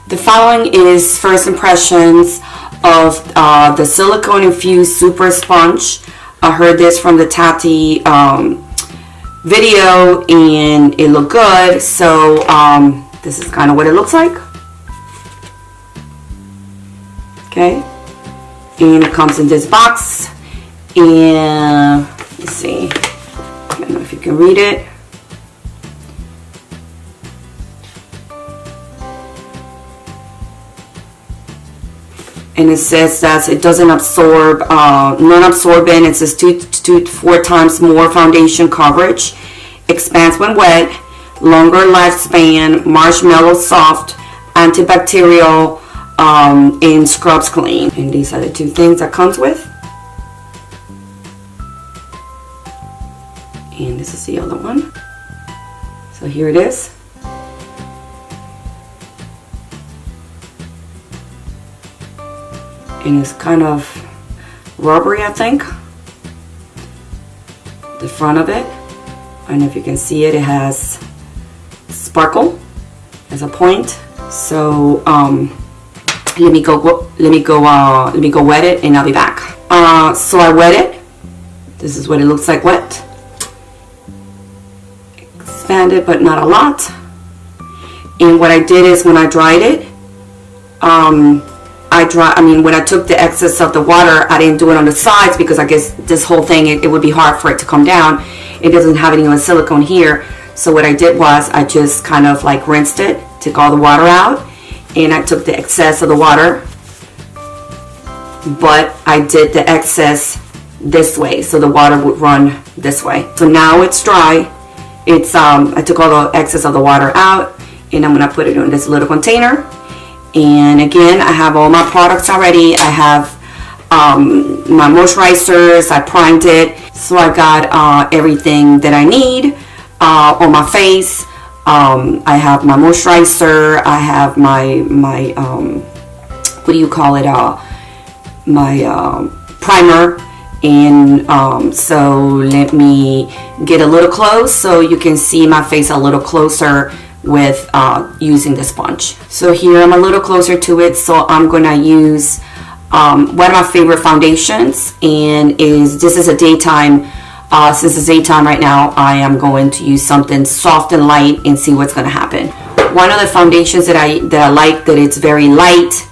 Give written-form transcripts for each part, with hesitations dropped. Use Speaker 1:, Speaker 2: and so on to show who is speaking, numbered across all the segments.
Speaker 1: The following is first impressions of the Silicone Infused Super Sponge. I heard this from the Tati video and it looked good, so this is kind of what it looks like. Okay, and it comes in this box, and let's see, I don't know if you can read it. And it says that it doesn't absorb, non-absorbent. It says 2 to 4 times more foundation coverage, expands when wet, longer lifespan, marshmallow soft, antibacterial, and scrubs clean. And these are the 2 things that comes with. And this is the other one. So here it is. And it's kind of rubbery, I think. The front of it, I don't know if you can see it. It has sparkle as a point. So let me go wet it, and I'll be back. So I wet it. This is what it looks like wet. Expanded, but not a lot. And what I did is when I dried it, when I took the excess of the water, I didn't do it on the sides because I guess this whole thing, it would be hard for it to come down. It doesn't have any silicone here. So what I did was I just kind of like rinsed it, took all the water out, and I took the excess of the water, but I did the excess this way so the water would run this way. So now it's dry. It's I took all the excess of the water out, and I'm gonna put it in this little container. And again, I have all my products already. I have my moisturizers, I primed it, so I got everything that I need on my face. I have my moisturizer, I have my what do you call it, my primer. And so let me get a little close so you can see my face a little closer with using the sponge. So here I'm a little closer to it, so I'm gonna use one of my favorite foundations, and this is a daytime, since it's daytime right now, I am going to use something soft and light and see what's gonna happen. One of the foundations that I like, that it's very light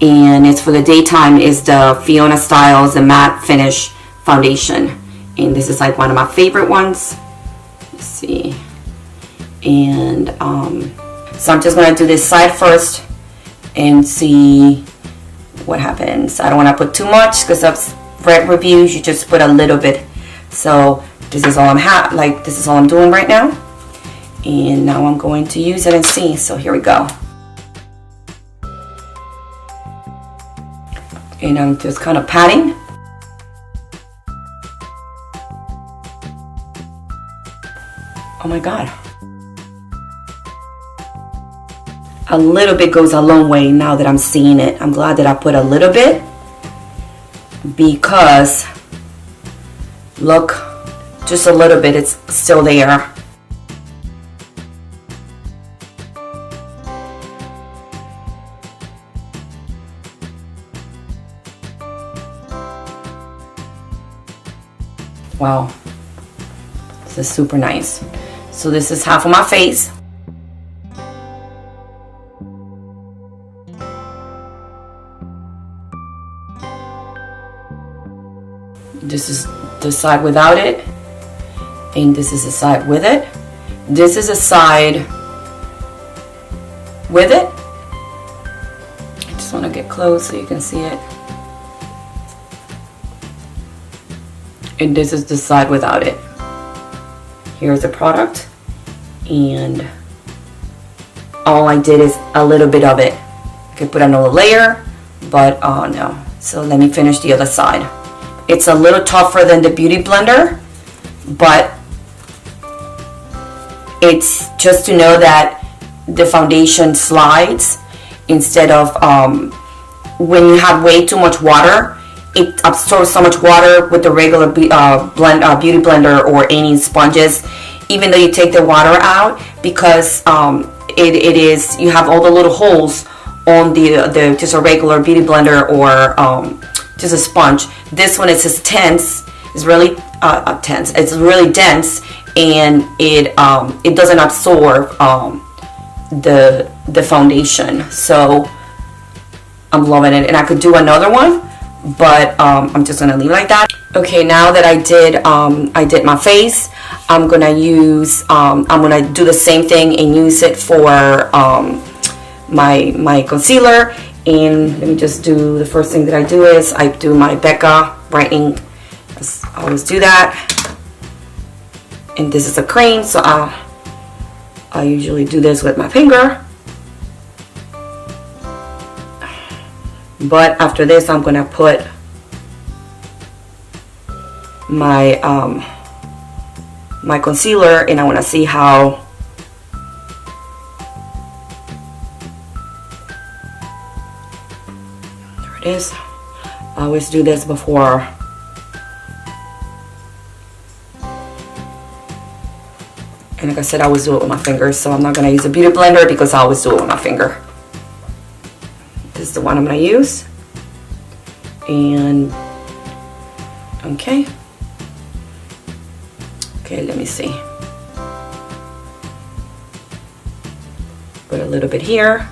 Speaker 1: and it's for the daytime, is the Fiona Styles, the matte finish foundation, and this is like one of my favorite ones. Let's see. And so I'm just going to do this side first and see what happens. I don't want to put too much because I've read reviews, you just put a little bit. So this is all this is all I'm doing right now. And now I'm going to use it and see. So here we go. And I'm just kind of patting. Oh my God. A little bit goes a long way now that I'm seeing it. I'm glad that I put a little bit, because look, just a little bit, it's still there. Wow, this is super nice. So this is half of my face. This is the side without it, and this is the side with it. This is a side with it. I just want to get close so you can see it. And this is the side without it. Here's the product, and all I did is a little bit of it. I could put another layer, but no. So let me finish the other side. It's a little tougher than the Beauty Blender, but it's just to know that the foundation slides instead of when you have way too much water, it absorbs so much water with the regular beauty blender or any sponges, even though you take the water out, because it is, you have all the little holes on the just a regular beauty blender or just a sponge. This one is just tense. It's really tense. It's really dense, and it doesn't absorb the foundation. So I'm loving it, and I could do another one, but I'm just gonna leave it like that. Okay, now that I did my face, I'm gonna use I'm gonna do the same thing and use it for my concealer. And let me just do, the first thing that I do is I do my Becca brightening. I always do that. And this is a cream, so I usually do this with my finger. But after this, I'm gonna put my my concealer, and I want to see how there it is. I always do this before and like I said, I always do it with my fingers, so I'm not gonna use a beauty blender because I always do it with my finger. This is the one I'm gonna use. And okay, let me see. Put a little bit here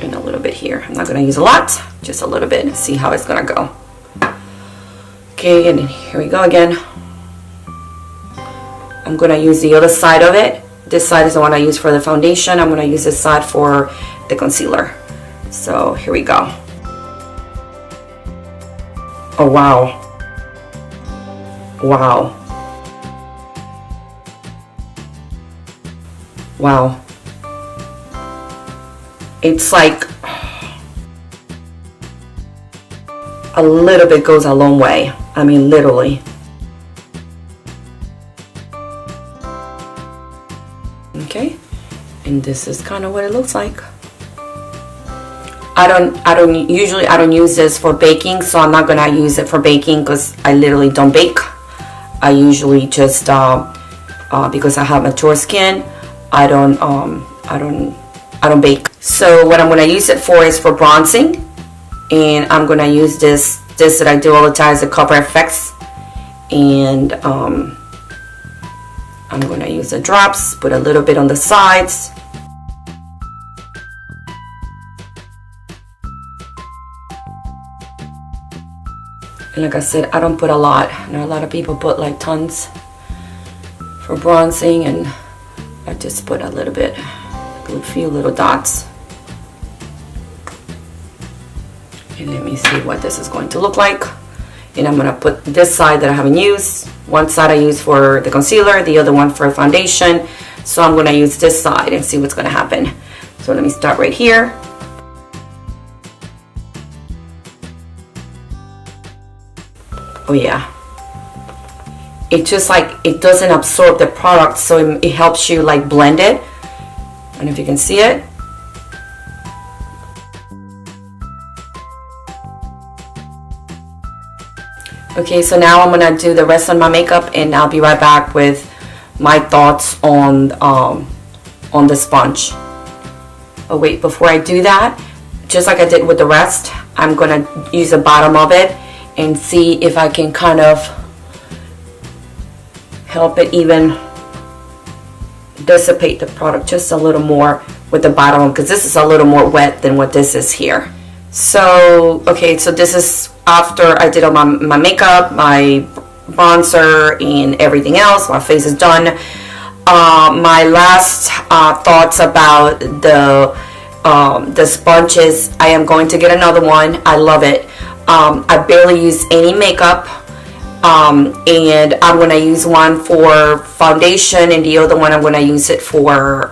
Speaker 1: and a little bit here. I'm not gonna use a lot, just a little bit. See how it's gonna go. Okay, and here we go again. I'm gonna use the other side of it. This side is the one I use for the foundation. I'm gonna use this side for the concealer. So here we go. Oh wow. Wow. Wow. It's like a little bit goes a long way. I mean, literally. Okay, and this is kind of what it looks like. I don't use this for baking, so I'm not gonna use it for baking because I literally don't bake. I usually just because I have mature skin, I don't bake. So what I'm gonna use it for is for bronzing, and I'm gonna use this that I do all the time, is the Cover FX, and I'm gonna use the drops, put a little bit on the sides. And like I said, I don't put a lot. I know a lot of people put like tons for bronzing, and I just put a little bit, a few little dots. And let me see what this is going to look like. And I'm gonna put this side that I haven't used. One side I use for the concealer, the other one for foundation. So I'm gonna use this side and see what's gonna happen. So let me start right here. Oh yeah. It just like, it doesn't absorb the product, so it helps you like blend it. I don't know if you can see it. Okay, so now I'm gonna do the rest of my makeup, and I'll be right back with my thoughts on the sponge. Oh wait, before I do that, just like I did with the rest, I'm gonna use the bottom of it and see if I can kind of help it even dissipate the product just a little more with the bottom, because this is a little more wet than what this is here. So okay, so this is after I did all my makeup, my bronzer, and everything else. My face is done. My last thoughts about the sponges. I am going to get another one. I love it. I barely use any makeup, and I'm gonna use one for foundation, and the other one I'm gonna use it for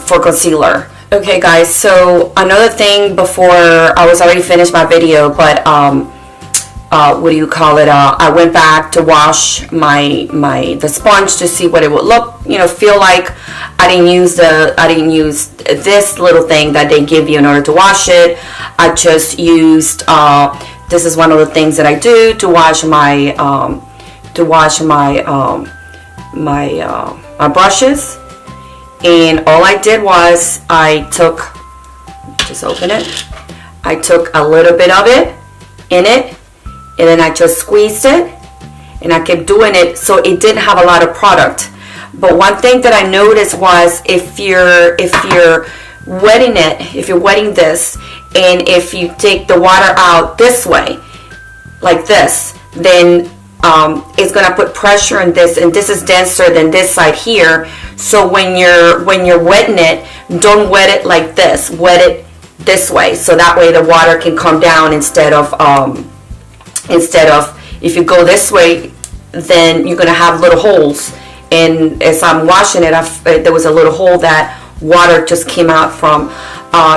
Speaker 1: concealer. Okay guys, so another thing before, I was already finished my video, but what do you call it, I went back to wash the sponge to see what it would look, feel like. I didn't use this little thing that they give you in order to wash it. I just used this is one of the things that I do to wash my my brushes. And all I did was I took just open it. I took a little bit of it in it, and then I just squeezed it, and I kept doing it so it didn't have a lot of product. But one thing that I noticed was if you're wetting it, if you're wetting this, and if you take the water out this way, like this, then it's gonna put pressure on this, and this is denser than this side here. So when you're wetting it, don't wet it like this. Wet it this way, so that way the water can come down instead of if you go this way, then you're gonna have little holes. And as I'm washing it, there was a little hole that water just came out from.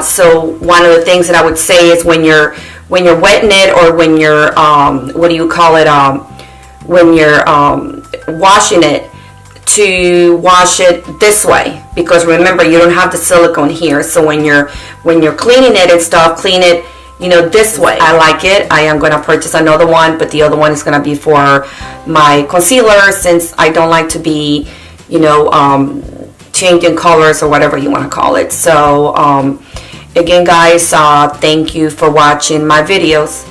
Speaker 1: So one of the things that I would say is when you're wetting it, or when you're when you're washing it, to wash it this way, because remember, you don't have the silicone here. So when you're cleaning it and stuff, clean it, this way. I like it. I am going to purchase another one, but the other one is going to be for my concealer, since I don't like to be, changing colors or whatever you want to call it. So again, guys, thank you for watching my videos.